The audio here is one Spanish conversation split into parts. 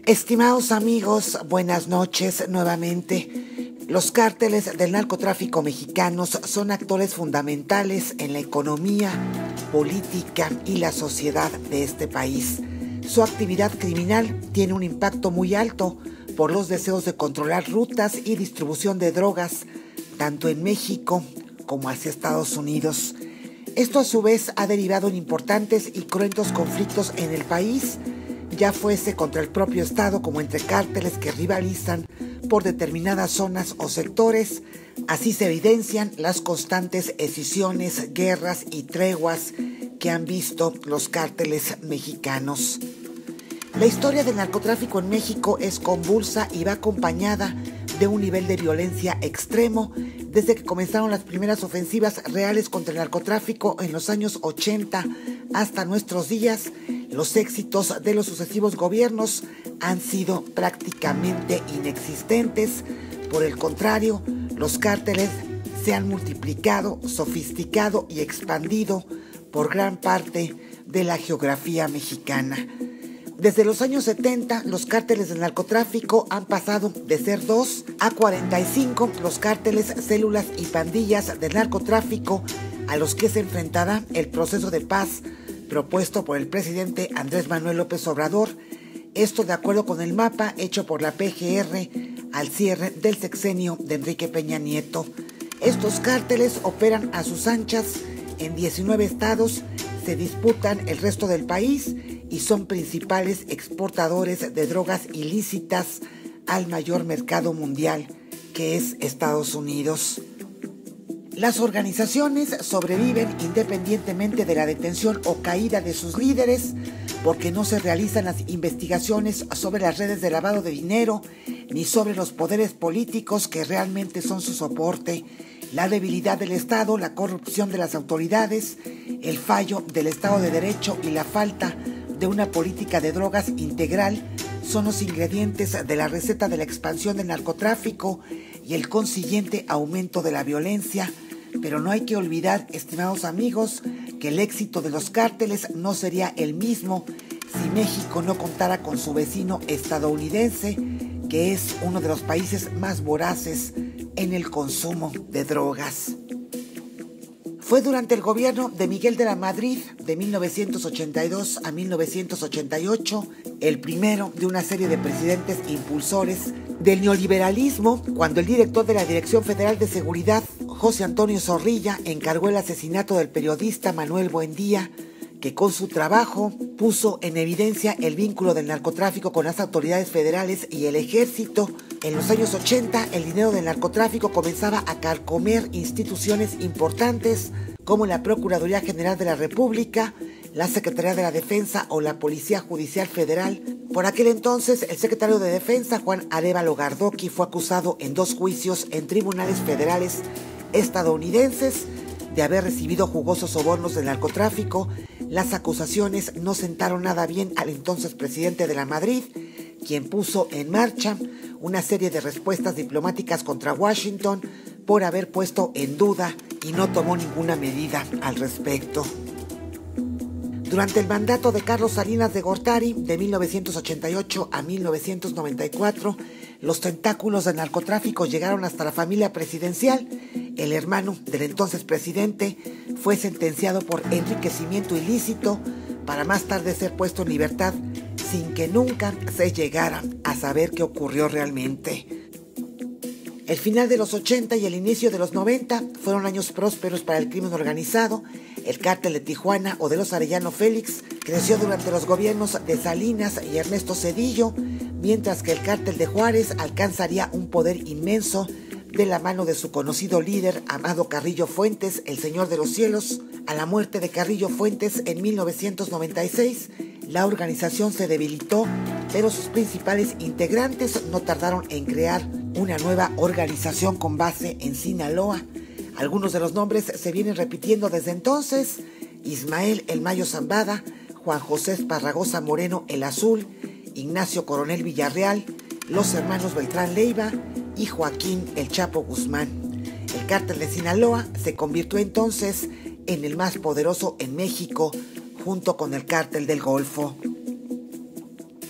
Estimados amigos, buenas noches nuevamente. Los cárteles del narcotráfico mexicanos son actores fundamentales en la economía, política y la sociedad de este país. Su actividad criminal tiene un impacto muy alto por los deseos de controlar rutas y distribución de drogas, tanto en México como hacia Estados Unidos. Esto a su vez ha derivado en importantes y cruentos conflictos en el país, ya fuese contra el propio Estado como entre cárteles que rivalizan por determinadas zonas o sectores. Así se evidencian las constantes escisiones, guerras y treguas que han visto los cárteles mexicanos. La historia del narcotráfico en México es convulsa y va acompañada de un nivel de violencia extremo desde que comenzaron las primeras ofensivas reales contra el narcotráfico en los años 80 hasta nuestros días. Los éxitos de los sucesivos gobiernos han sido prácticamente inexistentes. Por el contrario, los cárteles se han multiplicado, sofisticado y expandido por gran parte de la geografía mexicana. Desde los años 70, los cárteles del narcotráfico han pasado de ser 2 a 45 los cárteles, células y pandillas del narcotráfico a los que se enfrentará el proceso de paz propuesto por el presidente Andrés Manuel López Obrador. Esto de acuerdo con el mapa hecho por la PGR al cierre del sexenio de Enrique Peña Nieto. Estos cárteles operan a sus anchas en 19 estados, se disputan el resto del país y son principales exportadores de drogas ilícitas al mayor mercado mundial, que es Estados Unidos. Las organizaciones sobreviven independientemente de la detención o caída de sus líderes, porque no se realizan las investigaciones sobre las redes de lavado de dinero ni sobre los poderes políticos que realmente son su soporte. La debilidad del Estado, la corrupción de las autoridades, el fallo del Estado de Derecho y la falta de una política de drogas integral son los ingredientes de la receta de la expansión del narcotráfico y el consiguiente aumento de la violencia. Pero no hay que olvidar, estimados amigos, que el éxito de los cárteles no sería el mismo si México no contara con su vecino estadounidense, que es uno de los países más voraces en el consumo de drogas. Fue durante el gobierno de Miguel de la Madrid de 1982 a 1988, el primero de una serie de presidentes impulsores del neoliberalismo, cuando el director de la Dirección Federal de Seguridad, José Antonio Zorrilla, encargó el asesinato del periodista Manuel Buendía, que con su trabajo puso en evidencia el vínculo del narcotráfico con las autoridades federales y el ejército. En los años 80, el dinero del narcotráfico comenzaba a carcomer instituciones importantes como la Procuraduría General de la República, la Secretaría de la Defensa o la Policía Judicial Federal. Por aquel entonces, el secretario de Defensa, Juan Arévalo Gardoqui, fue acusado en 2 juicios en tribunales federales estadounidenses de haber recibido jugosos sobornos del narcotráfico. Las acusaciones no sentaron nada bien al entonces presidente de la Madrid, quien puso en marcha una serie de respuestas diplomáticas contra Washington por haber puesto en duda y no tomó ninguna medida al respecto. Durante el mandato de Carlos Salinas de Gortari, de 1988 a 1994, los tentáculos del narcotráfico llegaron hasta la familia presidencial. El hermano del entonces presidente fue sentenciado por enriquecimiento ilícito para más tarde ser puesto en libertad sin que nunca se llegara a saber qué ocurrió realmente. El final de los 80 y el inicio de los 90 fueron años prósperos para el crimen organizado. El cártel de Tijuana o de los Arellano Félix creció durante los gobiernos de Salinas y Ernesto Zedillo, mientras que el cártel de Juárez alcanzaría un poder inmenso de la mano de su conocido líder Amado Carrillo Fuentes, el Señor de los Cielos. A la muerte de Carrillo Fuentes en 1996, la organización se debilitó, pero sus principales integrantes no tardaron en crear una nueva organización con base en Sinaloa. Algunos de los nombres se vienen repitiendo desde entonces: Ismael El Mayo Zambada, Juan José Esparragosa Moreno El Azul, Ignacio Coronel Villarreal, los hermanos Beltrán Leiva y Joaquín El Chapo Guzmán. El cártel de Sinaloa se convirtió entonces en el más poderoso en México, junto con el cártel del Golfo.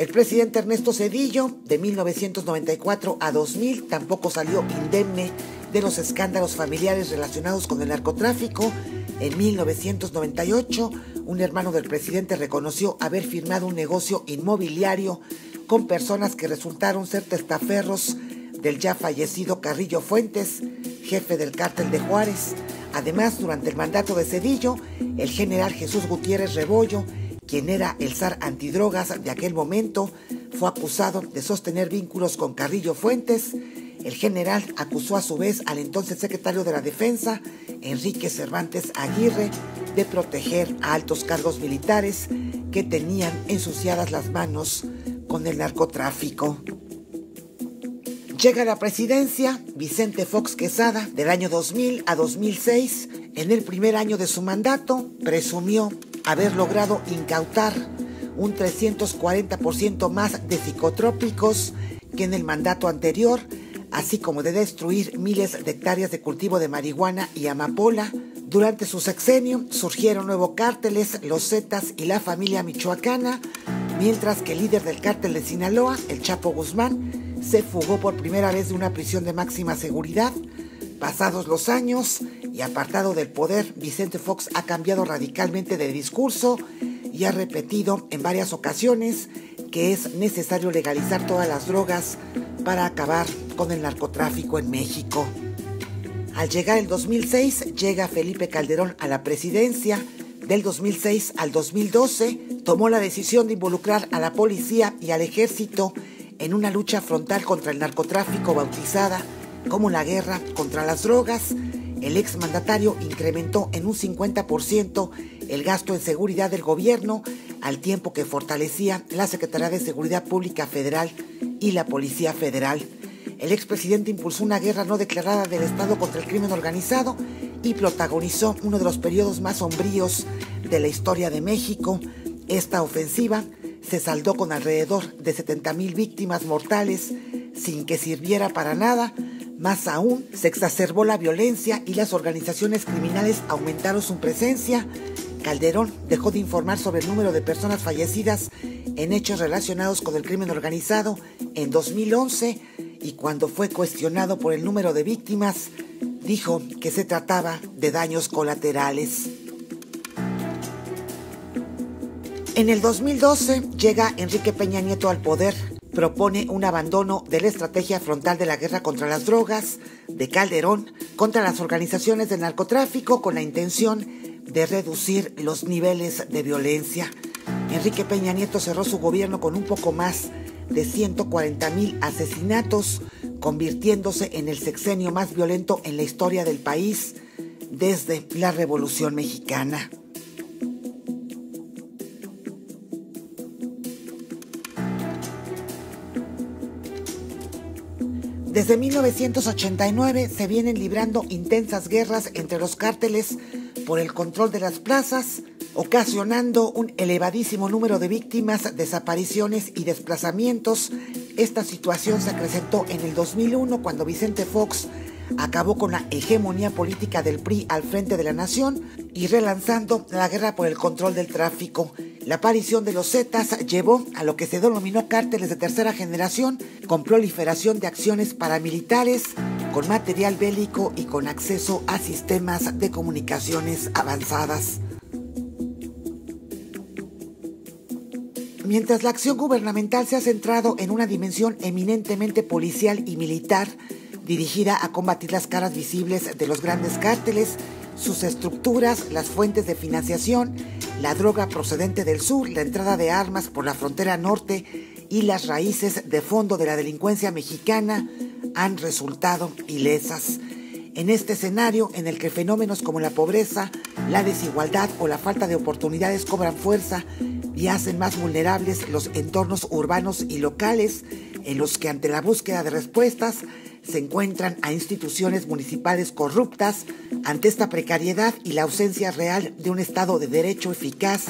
El presidente Ernesto Zedillo, de 1994 a 2000, tampoco salió indemne de los escándalos familiares relacionados con el narcotráfico. En 1998, un hermano del presidente reconoció haber firmado un negocio inmobiliario con personas que resultaron ser testaferros del ya fallecido Carrillo Fuentes, jefe del cártel de Juárez. Además, durante el mandato de Zedillo, el general Jesús Gutiérrez Rebollo, quien era el zar antidrogas de aquel momento, fue acusado de sostener vínculos con Carrillo Fuentes. El general acusó a su vez al entonces secretario de la Defensa, Enrique Cervantes Aguirre, de proteger a altos cargos militares que tenían ensuciadas las manos con el narcotráfico. Llega a la presidencia Vicente Fox Quesada del año 2000 a 2006. En el primer año de su mandato, presumió haber logrado incautar un 340% más de psicotrópicos que en el mandato anterior, así como de destruir miles de hectáreas de cultivo de marihuana y amapola. Durante su sexenio surgieron nuevos cárteles, los Zetas y la familia michoacana, mientras que el líder del cártel de Sinaloa, el Chapo Guzmán, se fugó por primera vez de una prisión de máxima seguridad. Pasados los años y apartado del poder, Vicente Fox ha cambiado radicalmente de discurso y ha repetido en varias ocasiones que es necesario legalizar todas las drogas para acabar con el narcotráfico en México. Al llegar el 2006, llega Felipe Calderón a la presidencia. Del 2006 al 2012, tomó la decisión de involucrar a la policía y al ejército en una lucha frontal contra el narcotráfico bautizada como la guerra contra las drogas. El exmandatario incrementó en un 50% el gasto en seguridad del gobierno, al tiempo que fortalecía la Secretaría de Seguridad Pública Federal y la Policía Federal. El expresidente impulsó una guerra no declarada del Estado contra el crimen organizado y protagonizó uno de los periodos más sombríos de la historia de México. Esta ofensiva se saldó con alrededor de 70,000 víctimas mortales, sin que sirviera para nada. Más aún, se exacerbó la violencia y las organizaciones criminales aumentaron su presencia. Calderón dejó de informar sobre el número de personas fallecidas en hechos relacionados con el crimen organizado en 2011, y cuando fue cuestionado por el número de víctimas, dijo que se trataba de daños colaterales. En el 2012 llega Enrique Peña Nieto al poder. Propone un abandono de la estrategia frontal de la guerra contra las drogas de Calderón contra las organizaciones del narcotráfico, con la intención de reducir los niveles de violencia. Enrique Peña Nieto cerró su gobierno con un poco más de 140,000 asesinatos, convirtiéndose en el sexenio más violento en la historia del país desde la Revolución Mexicana. Desde 1989 se vienen librando intensas guerras entre los cárteles por el control de las plazas, ocasionando un elevadísimo número de víctimas, desapariciones y desplazamientos. Esta situación se acrecentó en el 2001, cuando Vicente Fox acabó con la hegemonía política del PRI al frente de la nación y relanzando la guerra por el control del tráfico. La aparición de los Zetas llevó a lo que se denominó cárteles de tercera generación, con proliferación de acciones paramilitares, con material bélico y con acceso a sistemas de comunicaciones avanzadas. Mientras la acción gubernamental se ha centrado en una dimensión eminentemente policial y militar, dirigida a combatir las caras visibles de los grandes cárteles, sus estructuras, las fuentes de financiación, la droga procedente del sur, la entrada de armas por la frontera norte y las raíces de fondo de la delincuencia mexicana han resultado ilesas. En este escenario, en el que fenómenos como la pobreza, la desigualdad o la falta de oportunidades cobran fuerza y hacen más vulnerables los entornos urbanos y locales, en los que ante la búsqueda de respuestas se encuentran a instituciones municipales corruptas. Ante esta precariedad y la ausencia real de un Estado de Derecho eficaz,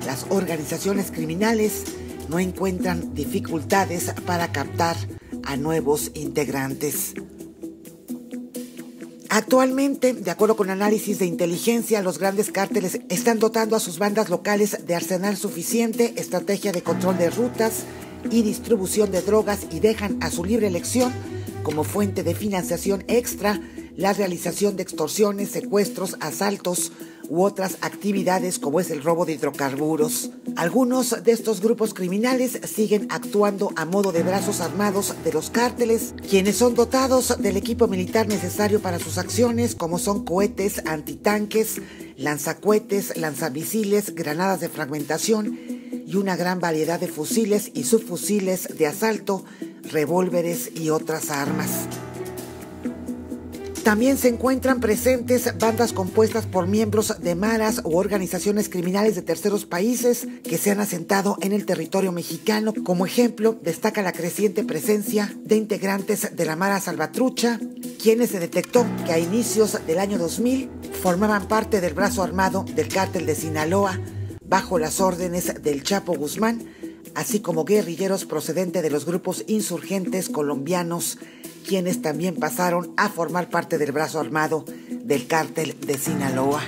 las organizaciones criminales no encuentran dificultades para captar a nuevos integrantes. Actualmente, de acuerdo con análisis de inteligencia, los grandes cárteles están dotando a sus bandas locales de arsenal suficiente, estrategia de control de rutas y distribución de drogas y dejan a su libre elección como fuente de financiación extra la realización de extorsiones, secuestros, asaltos u otras actividades como es el robo de hidrocarburos. Algunos de estos grupos criminales siguen actuando a modo de brazos armados de los cárteles, quienes son dotados del equipo militar necesario para sus acciones, como son cohetes, antitanques, lanzacohetes, lanzamisiles, granadas de fragmentación y una gran variedad de fusiles y subfusiles de asalto, revólveres y otras armas. También se encuentran presentes bandas compuestas por miembros de maras u organizaciones criminales de terceros países que se han asentado en el territorio mexicano. Como ejemplo, destaca la creciente presencia de integrantes de la Mara Salvatrucha, quienes se detectó que a inicios del año 2000 formaban parte del brazo armado del cártel de Sinaloa bajo las órdenes del Chapo Guzmán, así como guerrilleros procedentes de los grupos insurgentes colombianos, quienes también pasaron a formar parte del brazo armado del cártel de Sinaloa.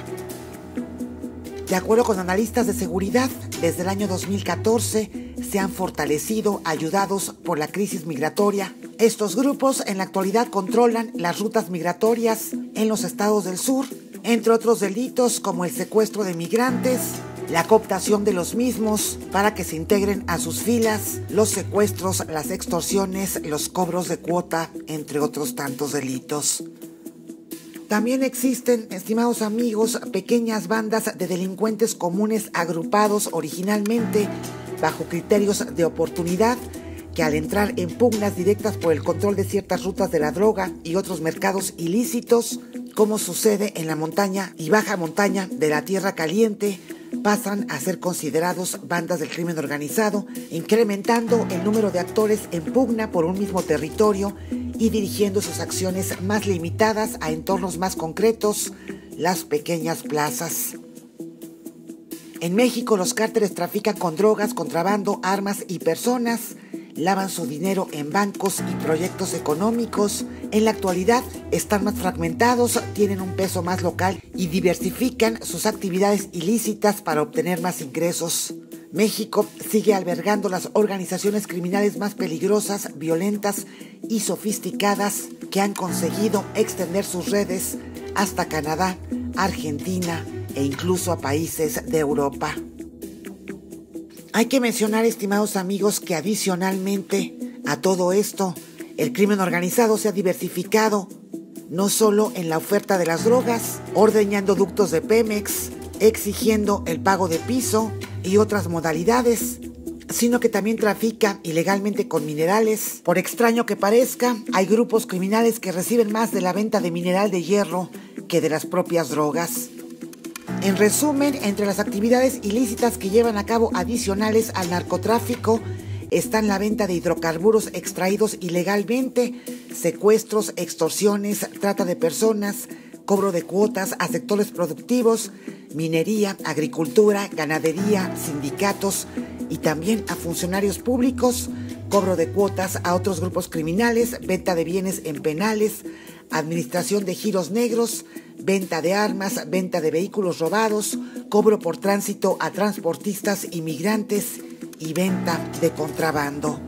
De acuerdo con analistas de seguridad, desde el año 2014 se han fortalecido, ayudados por la crisis migratoria. Estos grupos en la actualidad controlan las rutas migratorias en los estados del sur, entre otros delitos como el secuestro de migrantes, la cooptación de los mismos para que se integren a sus filas, los secuestros, las extorsiones, los cobros de cuota, entre otros tantos delitos. También existen, estimados amigos, pequeñas bandas de delincuentes comunes agrupados originalmente bajo criterios de oportunidad, que al entrar en pugnas directas por el control de ciertas rutas de la droga y otros mercados ilícitos, como sucede en la montaña y baja montaña de la Tierra Caliente, pasan a ser considerados bandas del crimen organizado, incrementando el número de actores en pugna por un mismo territorio y dirigiendo sus acciones más limitadas a entornos más concretos, las pequeñas plazas. En México, los cárteles trafican con drogas, contrabando, armas y personas, lavan su dinero en bancos y proyectos económicos. En la actualidad están más fragmentados, tienen un peso más local y diversifican sus actividades ilícitas para obtener más ingresos. México sigue albergando las organizaciones criminales más peligrosas, violentas y sofisticadas que han conseguido extender sus redes hasta Canadá, Argentina e incluso a países de Europa. Hay que mencionar, estimados amigos, que adicionalmente a todo esto, el crimen organizado se ha diversificado, no solo en la oferta de las drogas, ordeñando ductos de Pemex, exigiendo el pago de piso y otras modalidades, sino que también trafica ilegalmente con minerales. Por extraño que parezca, hay grupos criminales que reciben más de la venta de mineral de hierro que de las propias drogas. En resumen, entre las actividades ilícitas que llevan a cabo adicionales al narcotráfico están la venta de hidrocarburos extraídos ilegalmente, secuestros, extorsiones, trata de personas, cobro de cuotas a sectores productivos, minería, agricultura, ganadería, sindicatos y también a funcionarios públicos, cobro de cuotas a otros grupos criminales, venta de bienes en penales, administración de giros negros, venta de armas, venta de vehículos robados, cobro por tránsito a transportistas y migrantes y venta de contrabando.